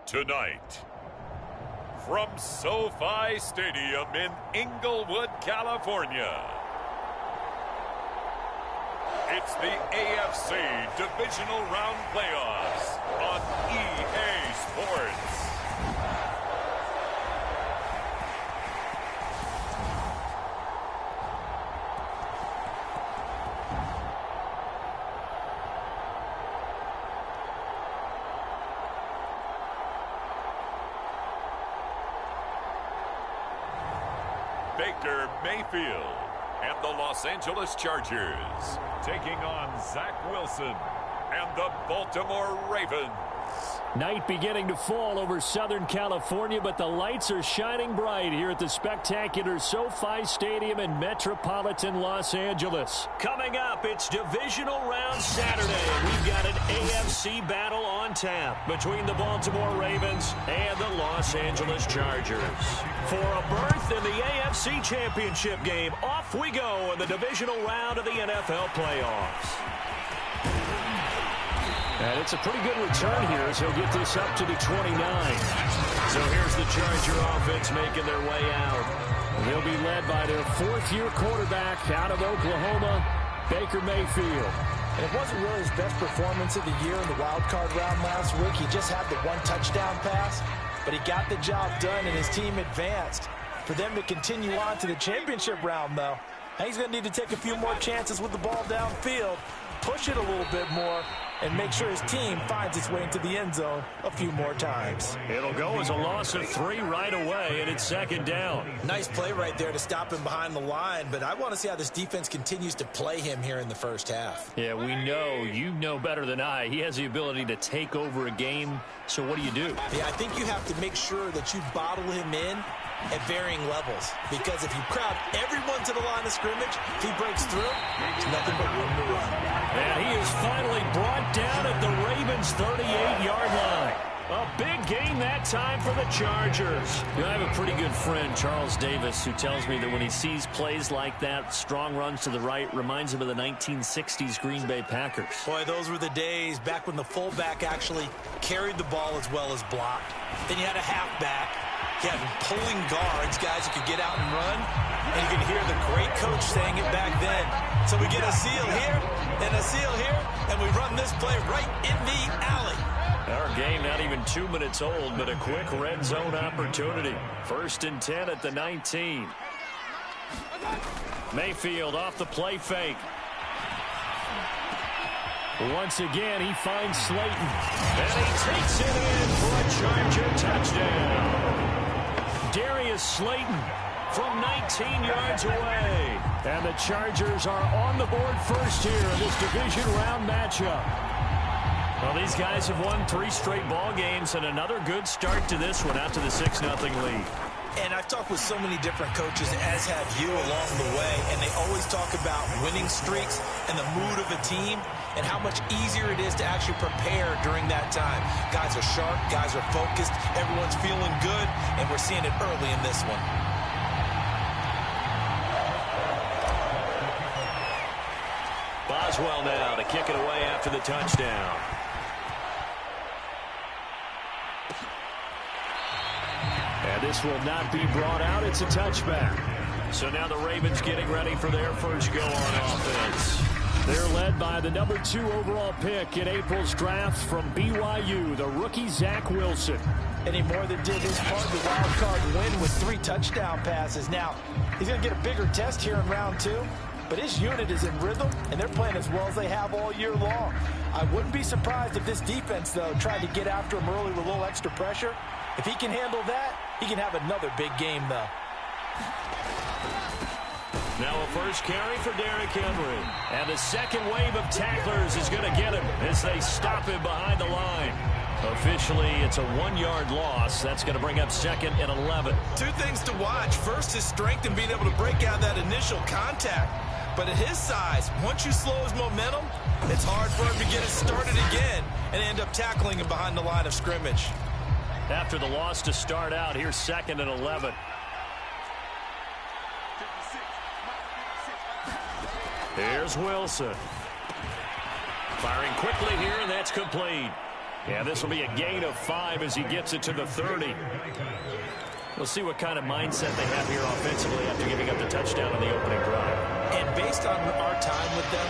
Tonight, from SoFi Stadium in Inglewood, California, it's the AFC Divisional Round Playoffs on EA Sports. Baker Mayfield and the Los Angeles Chargers taking on Zach Wilson and the Baltimore Ravens. Night beginning to fall over Southern California, but the lights are shining bright here at the spectacular SoFi Stadium in metropolitan Los Angeles. Coming up, it's Divisional Round Saturday. We've got an AFC battle on tap between the Baltimore Ravens and the Los Angeles Chargers. For a berth in the AFC Championship game, off we go in the Divisional Round of the NFL playoffs. And it's a pretty good return here as he'll get this up to the 29. So here's the Charger offense making their way out. They'll be led by their fourth-year quarterback out of Oklahoma, Baker Mayfield. And it wasn't really his best performance of the year in the wild card round last week. He just had the one touchdown pass, but he got the job done and his team advanced. For them to continue on to the championship round, though, he's going to need to take a few more chances with the ball downfield, push it a little bit more, and make sure his team finds its way into the end zone a few more times. It'll go as a loss of 3 right away, and it's second down. Nice play right there to stop him behind the line, but I want to see how this defense continues to play him here in the first half. Yeah, we know, you know better than I, he has the ability to take over a game, so what do you do? Yeah, I think you have to make sure that you bottle him in at varying levels, because if you crowd everyone to the line of scrimmage, if he breaks through, it's nothing but room to run. And he is finally brought down at the Ravens' 38-yard line. A big gain that time for the Chargers. You know, I have a pretty good friend, Charles Davis, who tells me that when he sees plays like that, strong runs to the right, reminds him of the 1960s Green Bay Packers. Boy, those were the days back when the fullback actually carried the ball as well as blocked. Then you had a halfback. You had pulling guards, guys who could get out and run. And you could hear the great coach saying it back then. So we get a seal here and a seal here, and we run this play right in the alley. Our game not even 2 minutes old, but a quick red zone opportunity. 1st and 10 at the 19. Mayfield off the play fake. Once again, he finds Slayton. And he takes it in for a Charger touchdown. Darius Slayton from 19 yards away. And the Chargers are on the board first here in this division round matchup. Well, these guys have won 3 straight ball games and another good start to this one out to the 6-0 lead. And I've talked with so many different coaches, as have you along the way, and they always talk about winning streaks and the mood of a team and how much easier it is to actually prepare during that time. Guys are sharp, guys are focused, everyone's feeling good, and we're seeing it early in this one. Boswell now to kick it away after the touchdown. And this will not be brought out. It's a touchback. So now the Ravens getting ready for their first go on offense. They're led by the number 2 overall pick in April's draft from BYU, the rookie Zach Wilson. And he more than did his part, the wild card win with 3 touchdown passes. Now, he's going to get a bigger test here in round 2, but his unit is in rhythm, and they're playing as well as they have all year long. I wouldn't be surprised if this defense, though, tried to get after him early with a little extra pressure. If he can handle that, he can have another big game, though. Now a first carry for Derrick Henry. And the second wave of tacklers is going to get him as they stop him behind the line. Officially, it's a 1-yard loss. That's going to bring up 2nd and 11. 2 things to watch. First, his strength in being able to break out that initial contact. But at his size, once you slow his momentum, it's hard for him to get it started again and end up tackling him behind the line of scrimmage. After the loss to start out, here's 2nd and 11. Here's Wilson. Firing quickly here, and that's complete. Yeah, this will be a gain of 5 as he gets it to the 30. We'll see what kind of mindset they have here offensively after giving up the touchdown on the opening drive. And based on our time with them,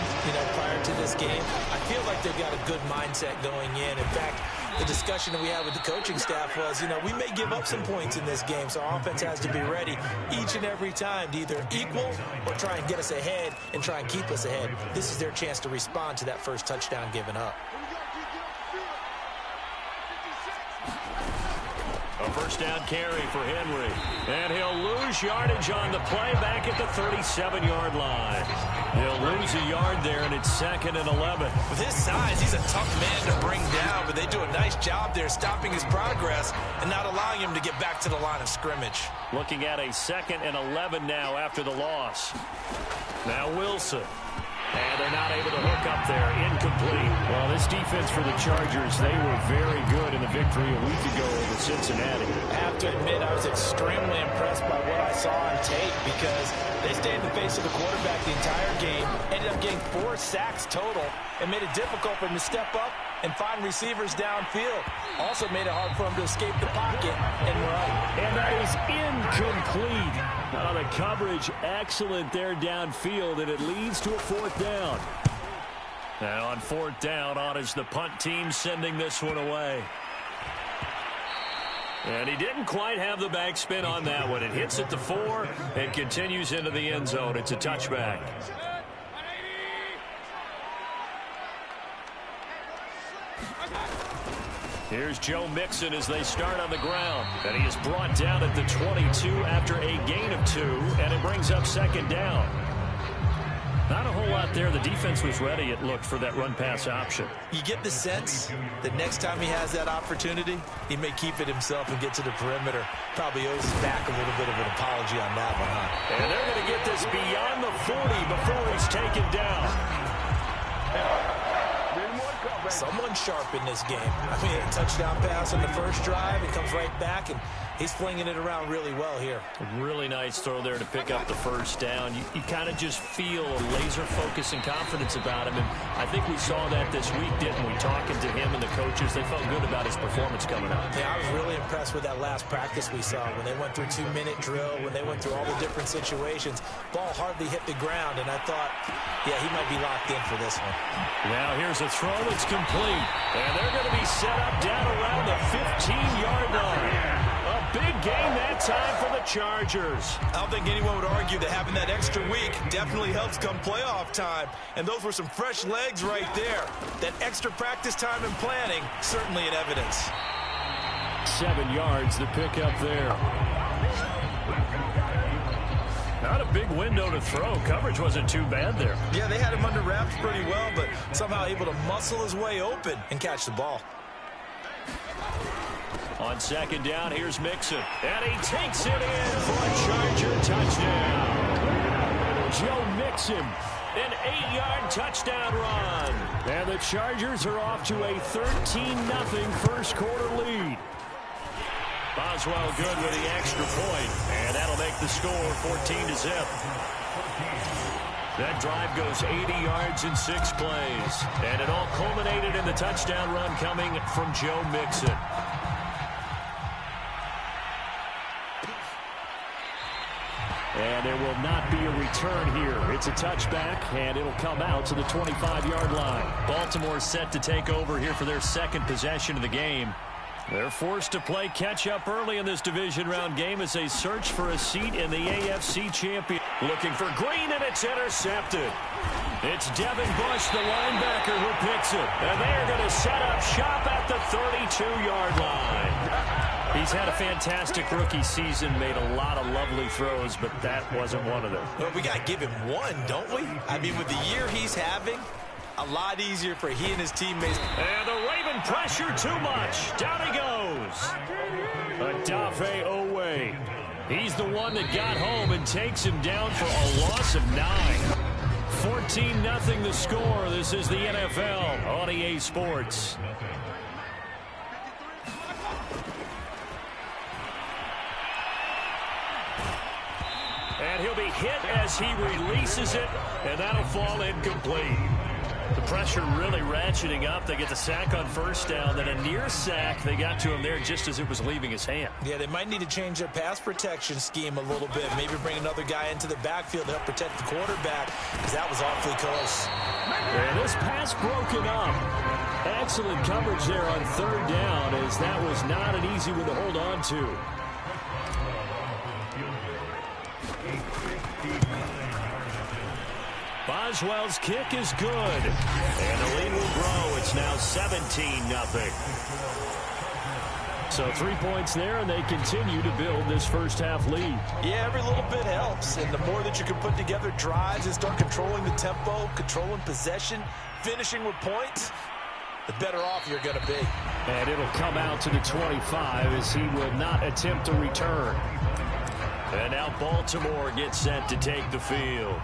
prior to this game, I feel like they've got a good mindset going in. In fact, the discussion that we had with the coaching staff was, we may give up some points in this game, so our offense has to be ready each and every time to either equal or try and get us ahead and try and keep us ahead. This is their chance to respond to that first touchdown given up. A first down carry for Henry. And he'll lose yardage on the play back at the 37-yard line. He'll lose a yard there, and it's 2nd and 11. With his size, he's a tough man to bring down, but they do a nice job there stopping his progress and not allowing him to get back to the line of scrimmage. Looking at a 2nd and 11 now after the loss. Now Wilson. And they're not able to hook up there. Incomplete. Well, this defense for the Chargers, they were very good in the victory a week ago over Cincinnati. I have to admit, I was extremely impressed by what I saw on tape because they stayed in the face of the quarterback the entire game, ended up getting 4 sacks total, and made it difficult for him to step up and find receivers downfield. Also made it hard for him to escape the pocket and run. And that is incomplete. The coverage excellent there downfield, and it leads to a 4th down. Now on 4th down, on is the punt team sending this one away. And he didn't quite have the backspin on that one. It hits at the 4 and continues into the end zone. It's a touchback. Here's Joe Mixon as they start on the ground. And he is brought down at the 22 after a gain of 2, and it brings up 2nd down. Not a whole lot there. The defense was ready, it looked, for that run-pass option. You get the sense that next time he has that opportunity, he may keep it himself and get to the perimeter. Probably owes back a little bit of an apology on that one, huh? And they're going to get this beyond the 40 before he's taken down. Someone sharp in this game. I mean, a touchdown pass on the first drive. It comes right back, and he's flinging it around really well here. A really nice throw there to pick up the first down. You kind of just feel a laser focus and confidence about him, and I think we saw that this week, didn't we? Talking to him and the coaches, they felt good about his performance coming up. Yeah, I was really impressed with that last practice we saw when they went through 2-minute drill, when they went through all the different situations. Ball hardly hit the ground, and I thought, yeah, he might be locked in for this one. Now here's a throw that's complete, and they're going to be set up down around the 15-yard line. A big game that time for the Chargers. I don't think anyone would argue that having that extra week definitely helps come playoff time. And those were some fresh legs right there. That extra practice time and planning, certainly in evidence. 7 yards, the pickup there. Not a big window to throw. Coverage wasn't too bad there. Yeah, they had him under wraps pretty well, but somehow able to muscle his way open and catch the ball. On 2nd down, here's Mixon. And he takes it in for a Charger touchdown. Joe Mixon, an 8-yard touchdown run. And the Chargers are off to a 13-0 first quarter lead. Boswell good with the extra point, and that'll make the score 14-0. That drive goes 80 yards in 6 plays, and it all culminated in the touchdown run coming from Joe Mixon. And there will not be a return here. It's a touchback, and it'll come out to the 25-yard line. Baltimore set to take over here for their 2nd possession of the game. They're forced to play catch-up early in this division round game as they search for a seat in the AFC champion. Looking for Green, and it's intercepted. It's Devin Bush, the linebacker, who picks it. And they're going to set up shop at the 32-yard line. He's had a fantastic rookie season, made a lot of lovely throws, but that wasn't one of them. Well, we got to give him one, don't we? I mean, with the year he's having, a lot easier for he and his teammates. And the Raven pressure too much. Down he goes. Odafe Owe. He's the one that got home and takes him down for a loss of 9. 14-0 the score. This is the NFL on EA Sports. And he'll be hit as he releases it, and that'll fall incomplete. The pressure really ratcheting up. They get the sack on first down, then a near sack. They got to him there just as it was leaving his hand. Yeah, they might need to change their pass protection scheme a little bit. Maybe bring another guy into the backfield to help protect the quarterback, because that was awfully close. And this pass broken up. Excellent coverage there on third down, as that was not an easy one to hold on to. Boswell's kick is good. And the lead will grow. It's now 17-0. So 3 points there, and they continue to build this first half lead. Yeah, every little bit helps. And the more that you can put together drives and start controlling the tempo, controlling possession, finishing with points, the better off you're going to be. And it'll come out to the 25 as he will not attempt to return. And now Baltimore gets set to take the field.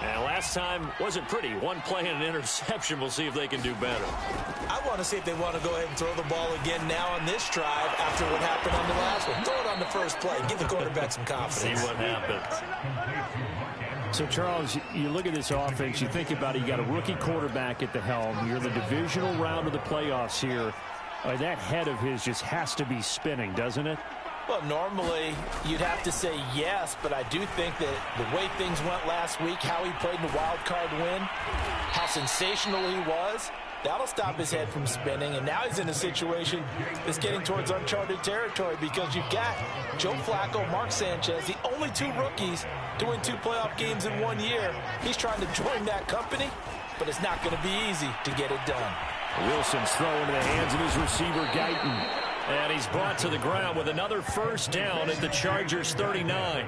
And last time wasn't pretty. One play and an interception. We'll see if they can do better. I want to see if they want to go ahead and throw the ball again now on this drive after what happened on the last one. Throw it on the first play. Give the quarterback some confidence. See what happens. So, Charles, you look at this offense, you think about it, you got a rookie quarterback at the helm. You're in the divisional round of the playoffs here. That head of his just has to be spinning, doesn't it? Well, normally you'd have to say yes, but I do think that the way things went last week, how he played in the wild card win, how sensational he was, that'll stop his head from spinning. And now he's in a situation that's getting towards uncharted territory, because you've got Joe Flacco, Mark Sanchez, the only two rookies to win 2 playoff games in 1 year. He's trying to join that company, but it's not going to be easy to get it done. Wilson's throw into the hands of his receiver, Guyton. And he's brought to the ground with another first down at the Chargers' 39.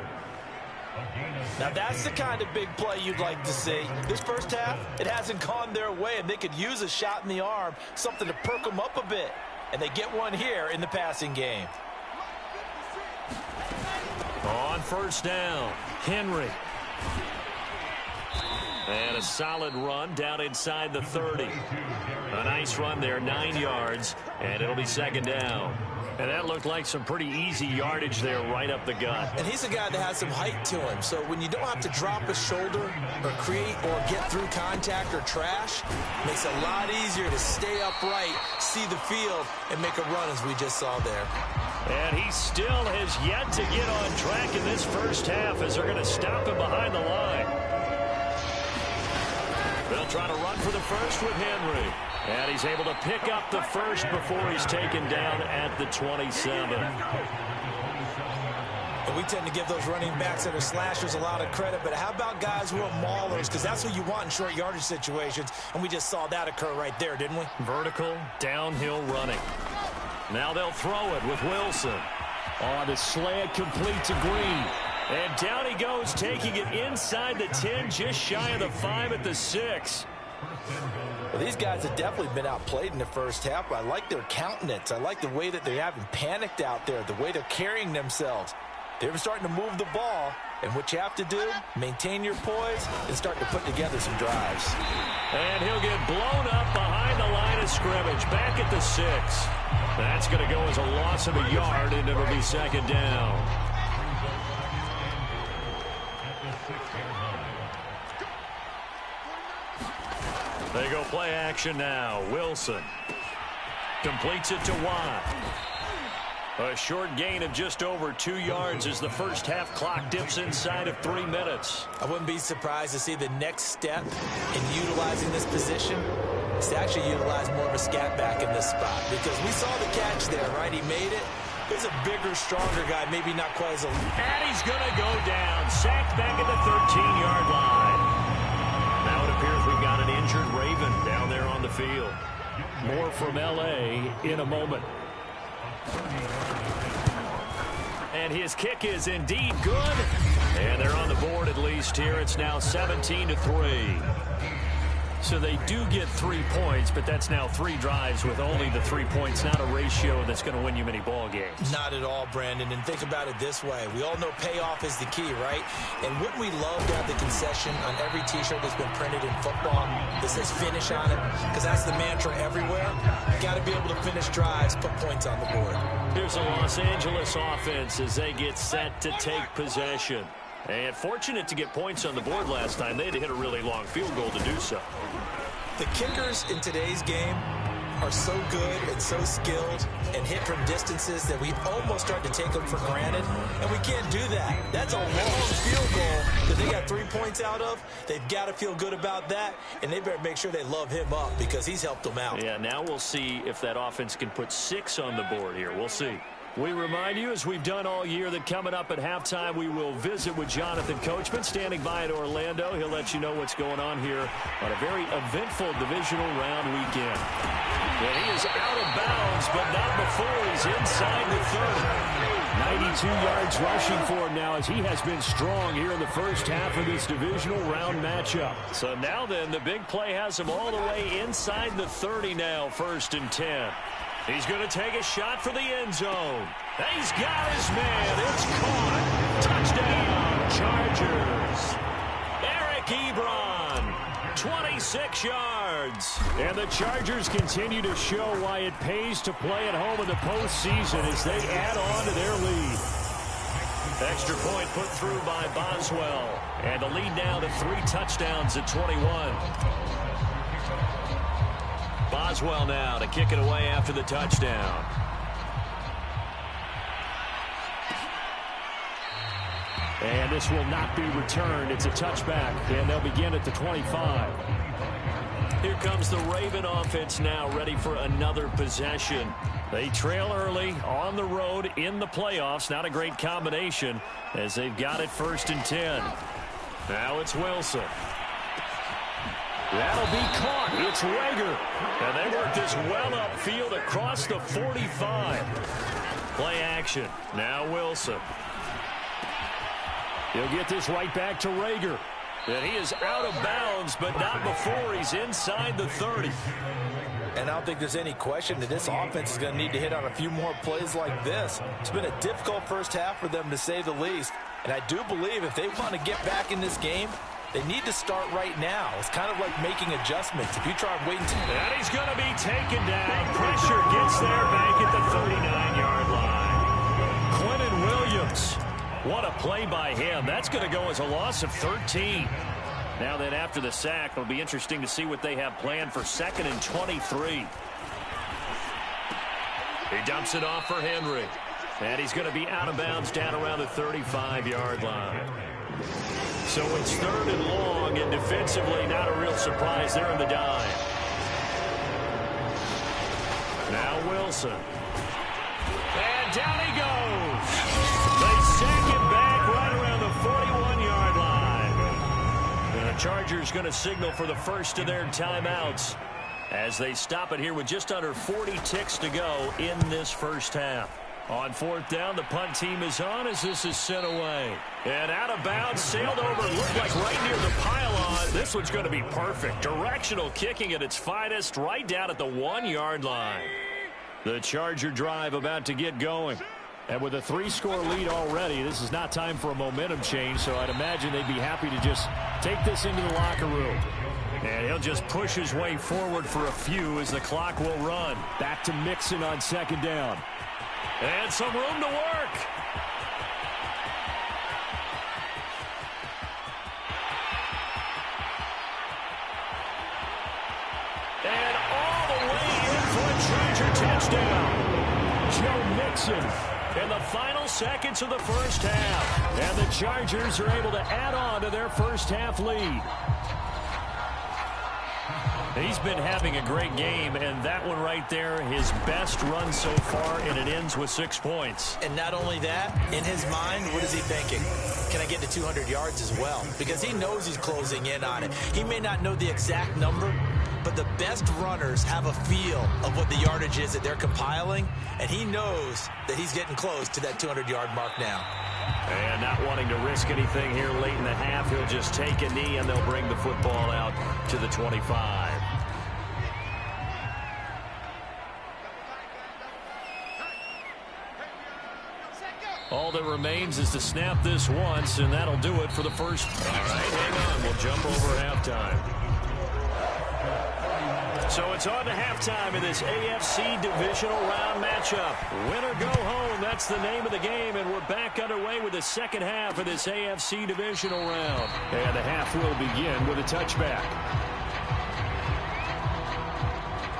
Now that's the kind of big play you'd like to see. This first half, it hasn't gone their way, and they could use a shot in the arm, something to perk them up a bit. And they get one here in the passing game. On first down, Henry. And a solid run down inside the 30. A nice run there, 9 yards, and it'll be second down. And that looked like some pretty easy yardage there right up the gut. And he's a guy that has some height to him, so when you don't have to drop a shoulder or create or get through contact or trash, it makes it a lot easier to stay upright, see the field, and make a run as we just saw there. And he still has yet to get on track in this first half as they're going to stop him behind the line. They'll try to run for the first with Henry. And he's able to pick up the first before he's taken down at the 27. And we tend to give those running backs that are slashers a lot of credit, but how about guys who are maulers? Because that's what you want in short yardage situations, and we just saw that occur right there, didn't we? Vertical, downhill running. Now they'll throw it with Wilson. On the slant, complete to Green. And down he goes, taking it inside the 10, just shy of the 5 at the 6. Well, these guys have definitely been outplayed in the first half, but I like their countenance. I like the way that they haven't panicked out there, the way they're carrying themselves. They're starting to move the ball, and what you have to do, maintain your poise and start to put together some drives. And he'll get blown up behind the line of scrimmage, back at the 6. That's going to go as a loss of a yard, and it'll be second down. They go play action now. Wilson completes it to Watt. A short gain of just over 2 yards as the first half clock dips inside of 3 minutes. I wouldn't be surprised to see the next step in utilizing this position is to actually utilize more of a scat back in this spot, because we saw the catch there, right? He made it. There's a bigger, stronger guy, maybe not quite as a... And he's going to go down. Sacked back at the 13-yard line. Now it appears we've got an injured Raven down there on the field. More from L.A. in a moment. And his kick is indeed good. And they're on the board at least here. It's now 17-3. So they do get 3 points, but that's now 3 drives with only the 3 points. Not a ratio that's going to win you many ball games. Not at all, Brandon. And think about it this way. We all know payoff is the key, right? And wouldn't we love to have the concession on every T-shirt that's been printed in football that says finish on it? Because that's the mantra everywhere. You got to be able to finish drives, put points on the board. Here's the Los Angeles offense as they get set to take possession. And fortunate to get points on the board last time. They had to hit a really long field goal to do so. The kickers in today's game are so good and so skilled and hit from distances that we almost start to take them for granted, and we can't do that. That's a long field goal that they got 3 points out of. They've got to feel good about that, and they better make sure they love him up because he's helped them out. Yeah, now we'll see if that offense can put 6 on the board here. We'll see. We remind you, as we've done all year, that coming up at halftime, we will visit with Jonathan Coachman, standing by in Orlando. He'll let you know what's going on here on a very eventful divisional round weekend. And he is out of bounds, but not before he's inside the 30. 92 yards rushing for him now, as he has been strong here in the first half of this divisional round matchup. So now then, the big play has him all the way inside the 30 now, 1st and 10. He's going to take a shot for the end zone. He's got his man. It's caught. Touchdown, Chargers. Eric Ebron, 26 yards. And the Chargers continue to show why it pays to play at home in the postseason as they add on to their lead. Extra point put through by Boswell. And the lead now to 3 touchdowns at 21. Boswell now to kick it away after the touchdown. And this will not be returned. It's a touchback, and they'll begin at the 25. Here comes the Raven offense now, ready for another possession. They trail early on the road in the playoffs. Not a great combination as they've got it 1st and 10. Now it's Wilson. That'll be caught. It's Rager. And they work this well upfield across the 45. Play action. Now Wilson. He'll get this right back to Rager. And he is out of bounds, but not before he's inside the 30. And I don't think there's any question that this offense is going to need to hit on a few more plays like this. It's been a difficult first half for them, to say the least. And I do believe if they want to get back in this game, they need to start right now. It's kind of like making adjustments. If you try waiting to... And he's going to be taken down. Pressure gets there back at the 39-yard line. Quentin Williams. What a play by him. That's going to go as a loss of 13. Now then, after the sack, it'll be interesting to see what they have planned for 2nd and 23. He dumps it off for Henry. And he's going to be out of bounds down around the 35-yard line. So it's 3rd and long, and defensively not a real surprise there in the dime. Now Wilson. And down he goes. They sack him back right around the 41-yard line. And the Chargers going to signal for the first of their timeouts as they stop it here with just under 40 ticks to go in this first half. On 4th down, the punt team is on as this is sent away. And out of bounds, sailed over, looked like right near the pylon. This one's going to be perfect. Directional kicking at its finest, right down at the 1-yard line. The Charger drive about to get going. And with a 3-score lead already, this is not time for a momentum change, so I'd imagine they'd be happy to just take this into the locker room. And he'll just push his way forward for a few as the clock will run. Back to Mixon on 2nd down. And some room to work. And all the way in for a Charger touchdown. Joe Mixon in the final seconds of the first half. And the Chargers are able to add on to their first half lead. He's been having a great game, and that one right there, his best run so far, and it ends with 6 points. And not only that, in his mind, what is he thinking? Can I get to 200 yards as well? Because he knows he's closing in on it. He may not know the exact number, but the best runners have a feel of what the yardage is that they're compiling, and he knows that he's getting close to that 200-yard mark now. And not wanting to risk anything here late in the half, he'll just take a knee, and they'll bring the football out to the 25. All that remains is to snap this once, and that'll do it for the first. All right, hang on. We'll jump over halftime. So it's on to halftime in this AFC divisional round matchup. Win or go home, that's the name of the game, and we're back underway with the second half of this AFC divisional round. And the half will begin with a touchback.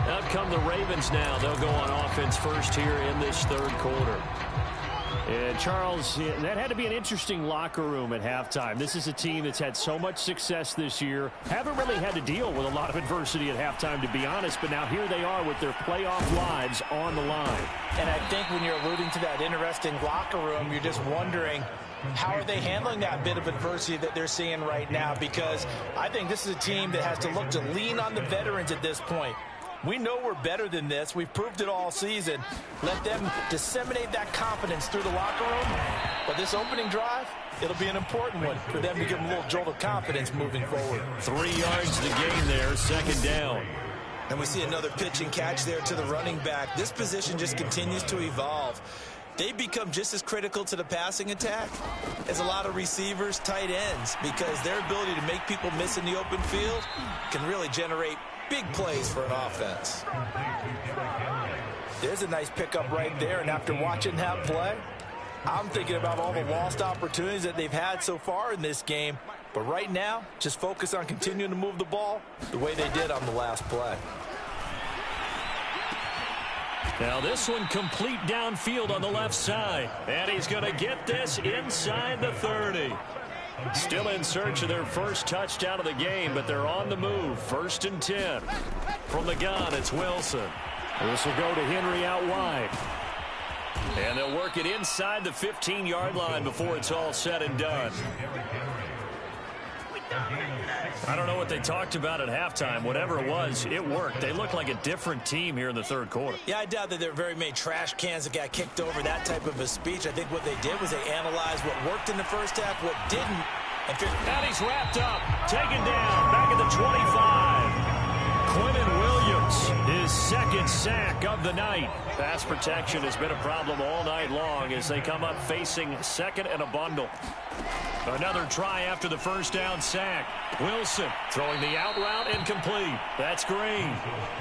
Out come the Ravens now. They'll go on offense first here in this third quarter. And Charles, that had to be an interesting locker room at halftime. This is a team that's had so much success this year. Haven't really had to deal with a lot of adversity at halftime, to be honest. But now here they are with their playoff lives on the line. And I think when you're alluding to that interesting locker room, you're just wondering, how are they handling that bit of adversity that they're seeing right now? Because I think this is a team that has to look to lean on the veterans at this point. We know we're better than this. We've proved it all season. Let them disseminate that confidence through the locker room. But this opening drive, it'll be an important one for them to give them a little jolt of confidence moving forward. 3 yards to gain there, second down. And we see another pitch and catch there to the running back. This position just continues to evolve. They become just as critical to the passing attack as a lot of receivers, tight ends, because their ability to make people miss in the open field can really generate big plays for an offense. There's a nice pickup right there, and after watching that play, I'm thinking about all the lost opportunities that they've had so far in this game. But right now, just focus on continuing to move the ball the way they did on the last play. Now this one complete downfield on the left side. And he's going to get this inside the 30. Still in search of their first touchdown of the game, but they're on the move. 1st and 10. From the gun, it's Wilson. This will go to Henry out wide. And they'll work it inside the 15-yard line before it's all said and done. I don't know what they talked about at halftime. Whatever it was, it worked. They look like a different team here in the third quarter. Yeah, I doubt that there are very many trash cans that got kicked over, that type of a speech. I think what they did was they analyzed what worked in the first half, what didn't. And he's wrapped up, taken down, back at the 25. Quinnen Williams, his second sack of the night. Pass protection has been a problem all night long as they come up facing second and a bundle. Another try after the first down sack. Wilson throwing the out route incomplete. That's Green.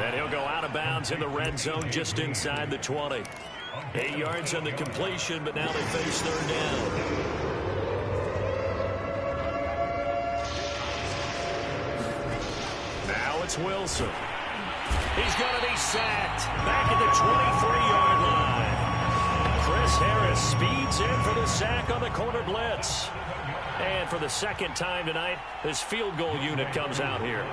And he'll go out of bounds in the red zone just inside the 20. 8 yards on the completion, but now they face third down. Now it's Wilson. He's going to be sacked. Back at the 23-yard line. Chris Harris speeds in for the sack on the corner blitz. And for the second time tonight, his field goal unit comes out here.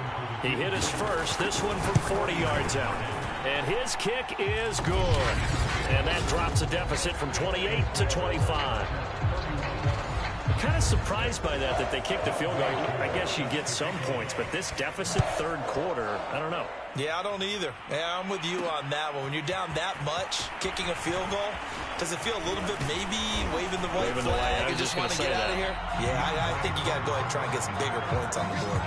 He hit his first, this one from 40 yards out. And his kick is good. And that drops the deficit from 28 to 25. Kind of surprised by that they kicked the field goal. I guess you get some points, but this deficit third quarter, I don't know. Yeah, I don't either. Yeah, I'm with you on that one. When you're down that much, kicking a field goal, does it feel a little bit maybe waving the white flag and just want to get out of here? Yeah, I think you got to go ahead and try and get some bigger points on the board.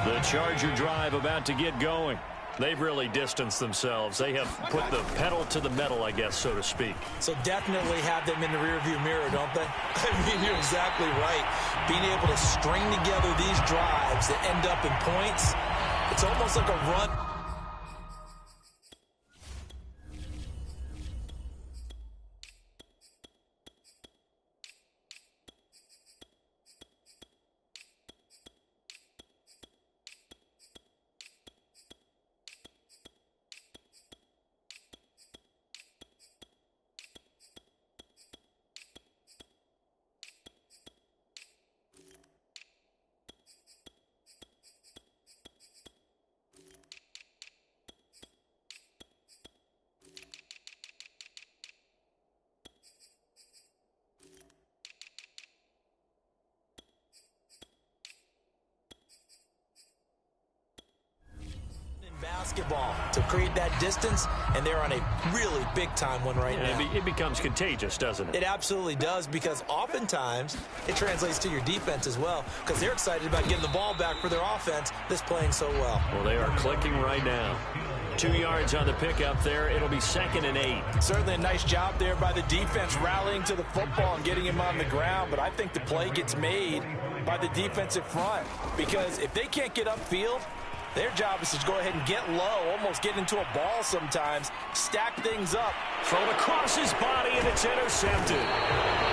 The Charger drive about to get going. They've really distanced themselves. They have put the pedal to the metal, I guess, so to speak. So definitely have them in the rearview mirror, don't they? I mean, you're exactly right. Being able to string together these drives that end up in points, it's almost like a run. Basketball to create that distance, and they're on a really big-time one right now. It becomes contagious, doesn't it? It absolutely does, because oftentimes it translates to your defense as well, because they're excited about getting the ball back for their offense that's playing so well. Well, they are clicking right now. 2 yards on the pickup there. It'll be 2nd and 8. Certainly a nice job there by the defense rallying to the football and getting him on the ground, but I think the play gets made by the defensive front, because if they can't get upfield, their job is to go ahead and get low, almost get into a ball sometimes, stack things up. Thrown across his body, and it's intercepted.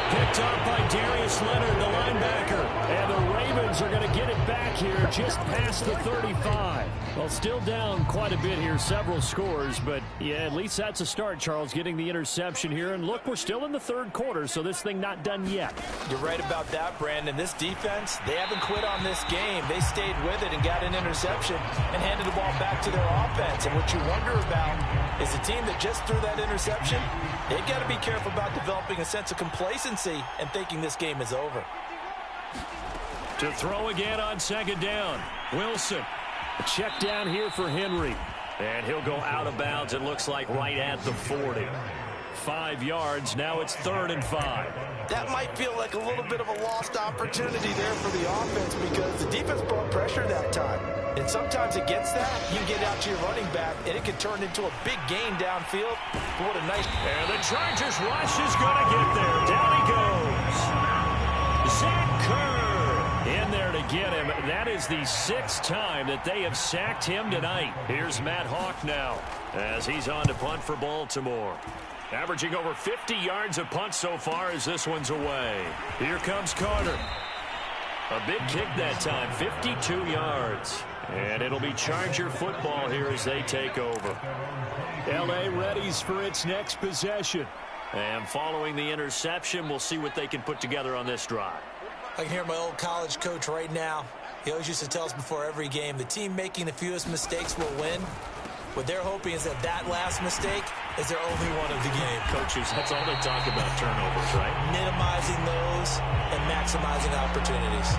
Picked up by Darius Leonard, the linebacker. And the Ravens Chargers are going to get it back here just past the 35. Well, still down quite a bit here, several scores, but yeah, at least that's a start, Charles, getting the interception here. And look, we're still in the third quarter, so this thing not done yet. You're right about that, Brandon. This defense, they haven't quit on this game. They stayed with it and got an interception and handed the ball back to their offense. And what you wonder about is a team that just threw that interception, they've got to be careful about developing a sense of complacency and thinking this game is over. To throw again on second down. Wilson. A check down here for Henry. And he'll go out of bounds, it looks like, right at the 40. 5 yards. Now it's 3rd and 5. That might feel like a little bit of a lost opportunity there for the offense because the defense brought pressure that time. And sometimes against that, you get out to your running back, and it can turn into a big gain downfield. But what a nice... And the Chargers rush is going to get there. Down he goes. Zach Kerr in there to get him. That is the 6th time that they have sacked him tonight. Here's Matt Hawk now as he's on to punt for Baltimore. Averaging over 50 yards of punt so far as this one's away. Here comes Carter. A big kick that time, 52 yards. And it'll be Charger football here as they take over. L.A. readies for its next possession. And following the interception, we'll see what they can put together on this drive. I can hear my old college coach right now. He always used to tell us before every game, the team making the fewest mistakes will win. What they're hoping is that that last mistake is their only one of the game. Coaches, that's all they talk about, turnovers, right? Minimizing those and maximizing opportunities.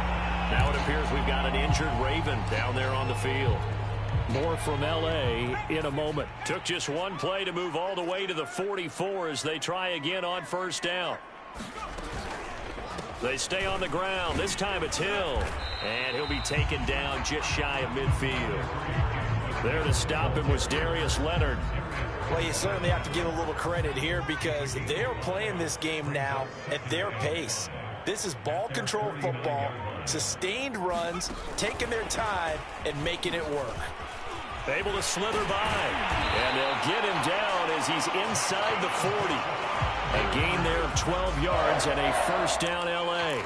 Now it appears we've got an injured Raven down there on the field. More from L.A. in a moment. Took just one play to move all the way to the 44 as they try again on first down. They stay on the ground. This time it's Hill. And he'll be taken down just shy of midfield. There to stop him was Darius Leonard. Well, you certainly have to give a little credit here because they are playing this game now at their pace. This is ball control football, sustained runs, taking their time, and making it work. Able to slither by. And they'll get him down as he's inside the 40. A gain there of 12 yards and a first down L.A.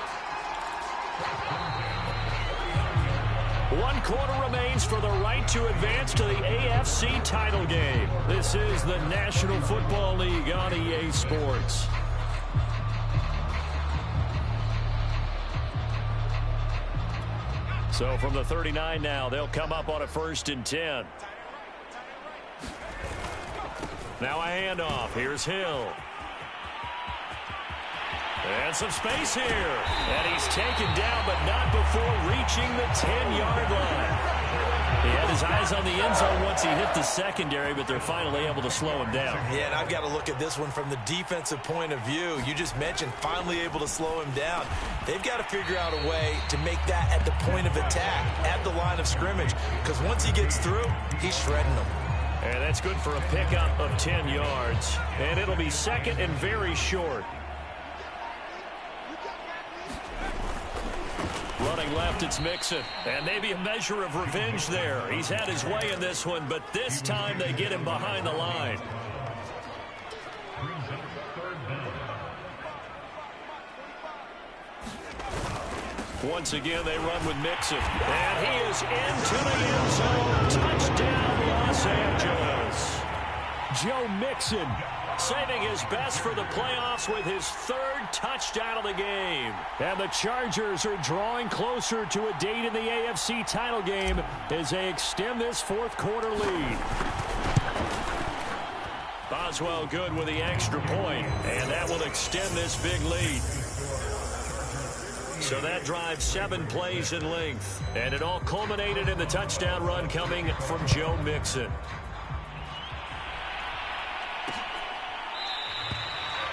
1 quarter remains for the right to advance to the AFC title game. This is the National Football League on EA Sports. So from the 39 now, they'll come up on a 1st and 10. Now a handoff. Here's Hill. And some space here. And he's taken down, but not before reaching the 10-yard line. He had his eyes on the end zone once he hit the secondary, but they're finally able to slow him down. Yeah, and I've got to look at this one from the defensive point of view. You just mentioned finally able to slow him down. They've got to figure out a way to make that at the point of attack, at the line of scrimmage, because once he gets through, he's shredding them. And that's good for a pickup of 10 yards. And it'll be 2nd and very short. Running left, it's Mixon. And maybe a measure of revenge there. He's had his way in this one, but this time they get him behind the line. Once again, they run with Mixon. And he is into the end zone. Touchdown, Los Angeles. Joe Mixon saving his best for the playoffs with his 3rd touchdown of the game. And the Chargers are drawing closer to a date in the AFC title game as they extend this 4th quarter lead. Boswell good with the extra point, and that will extend this big lead. So that drives 7 plays in length, and it all culminated in the touchdown run coming from Joe Mixon.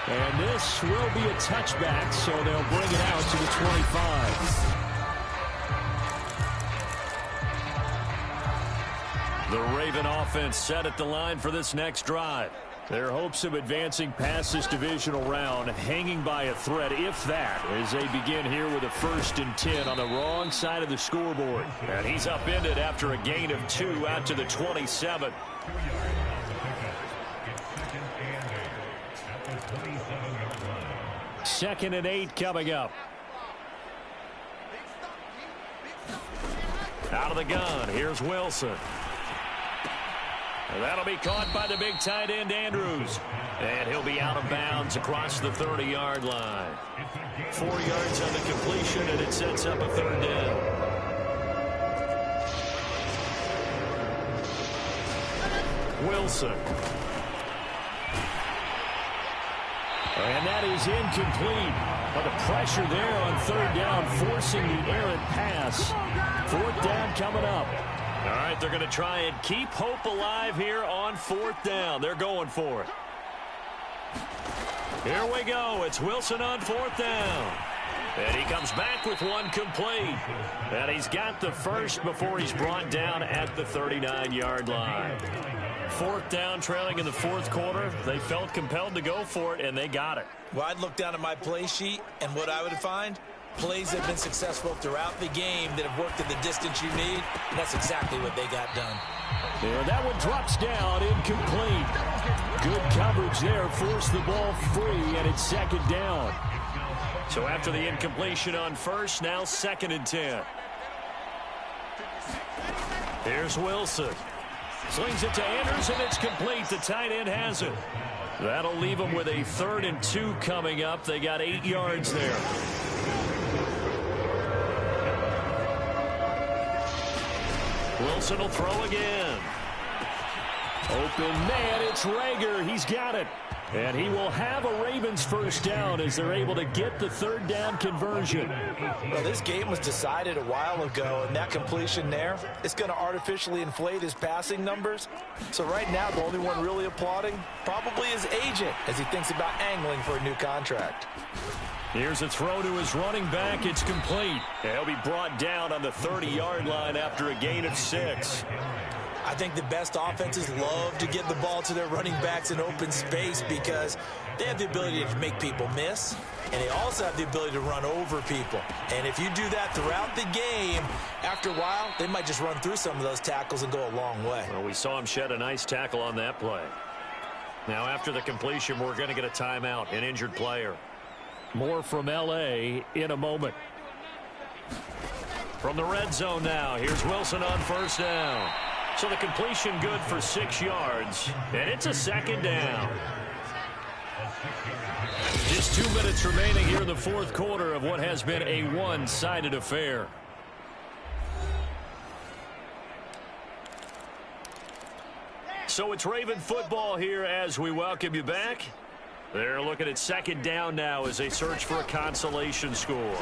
And this will be a touchback, so they'll bring it out to the 25. The Raven offense set at the line for this next drive. Their hopes of advancing past this divisional round hanging by a thread, if that, as they begin here with a 1st and 10 on the wrong side of the scoreboard. And he's upended after a gain of 2 out to the 27. Second and 8 coming up. Out of the gun, here's Wilson. And that'll be caught by the big tight end, Andrews. And he'll be out of bounds across the 30-yard line. 4 yards on the completion, and it sets up a third down. Wilson. And that is incomplete. But the pressure there on third down, forcing the errant pass. Fourth down coming up. All right, they're going to try and keep hope alive here on fourth down. They're going for it. Here we go. It's Wilson on fourth down. And he comes back with one complete. And he's got the first before he's brought down at the 39-yard line. Fourth down, trailing in the fourth quarter. They felt compelled to go for it, and they got it. Well, I'd look down at my play sheet, and what I would find, plays that have been successful throughout the game that have worked at the distance you need, and that's exactly what they got done. Yeah, that one drops down, incomplete. Good coverage there, forced the ball free, and it's second down. So after the incompletion on first, now 2nd and 10. Here's Wilson. Slings it to Andrews, and it's complete. The tight end has it. That'll leave them with a 3rd and 2 coming up. They got 8 yards there. Wilson will throw again. Open man, it's Rager. He's got it. And he will have a Ravens first down as they're able to get the third down conversion. Well, this game was decided a while ago, and that completion there, it's going to artificially inflate his passing numbers. So right now, the only one really applauding probably his agent as he thinks about angling for a new contract. Here's a throw to his running back. It's complete. He'll be brought down on the 30-yard line after a gain of 6. I think the best offenses love to get the ball to their running backs in open space because they have the ability to make people miss, and they also have the ability to run over people. And if you do that throughout the game, after a while, they might just run through some of those tackles and go a long way. Well, we saw him shed a nice tackle on that play. Now, after the completion, we're going to get a timeout, an injured player. More from L.A. in a moment. From the red zone now, here's Wilson on first down. So the completion good for 6 yards, and it's a second down. Just 2 minutes remaining here in the fourth quarter of what has been a one-sided affair. So it's Raven football here as we welcome you back. They're looking at second down now as they search for a consolation score.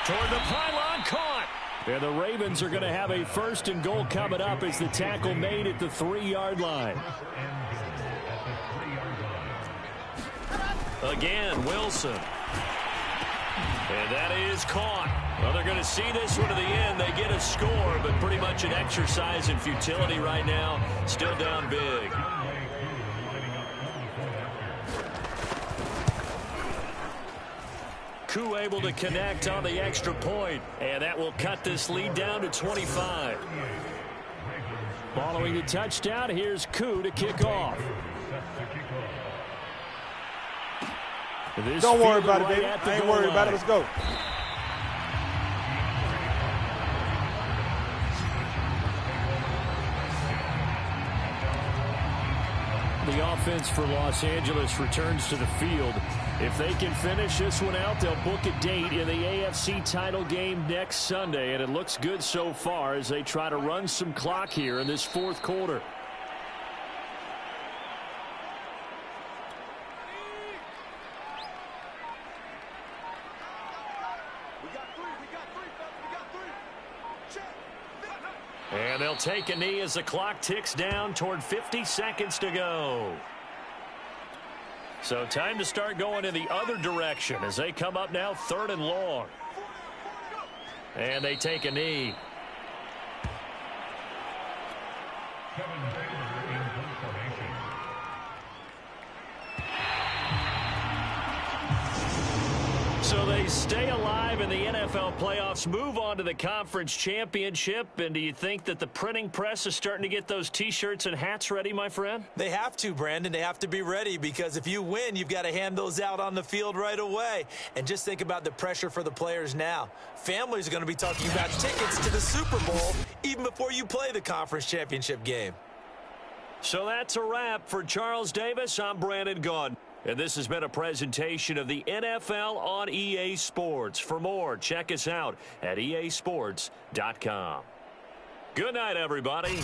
Toward the pylon, caught. And the Ravens are going to have a 1st and goal coming up as the tackle made at the 3-yard line. Again, Wilson. And that is caught. Well, they're going to see this one to the end. They get a score, but pretty much an exercise in futility right now. Still down big. Koo able to connect on the extra point, and that will cut this lead down to 25. Following the touchdown, here's Koo to kick off. Don't worry about it, baby. I ain't worried about it. Let's go. The offense for Los Angeles returns to the field. If they can finish this one out, they'll book a date in the AFC title game next Sunday, and it looks good so far as they try to run some clock here in this fourth quarter. And they'll take a knee as the clock ticks down toward 50 seconds to go. So time to start going in the other direction as they come up now 3rd and long. And they take a knee. So they stay alive in the NFL playoffs, move on to the conference championship. And do you think that the printing press is starting to get those T-shirts and hats ready, my friend? They have to, Brandon. They have to be ready because if you win, you've got to hand those out on the field right away. And just think about the pressure for the players now. Families are going to be talking about tickets to the Super Bowl even before you play the conference championship game. So that's a wrap. For Charles Davis, I'm Brandon Gaudin. And this has been a presentation of the NFL on EA Sports. For more, check us out at easports.com. Good night, everybody.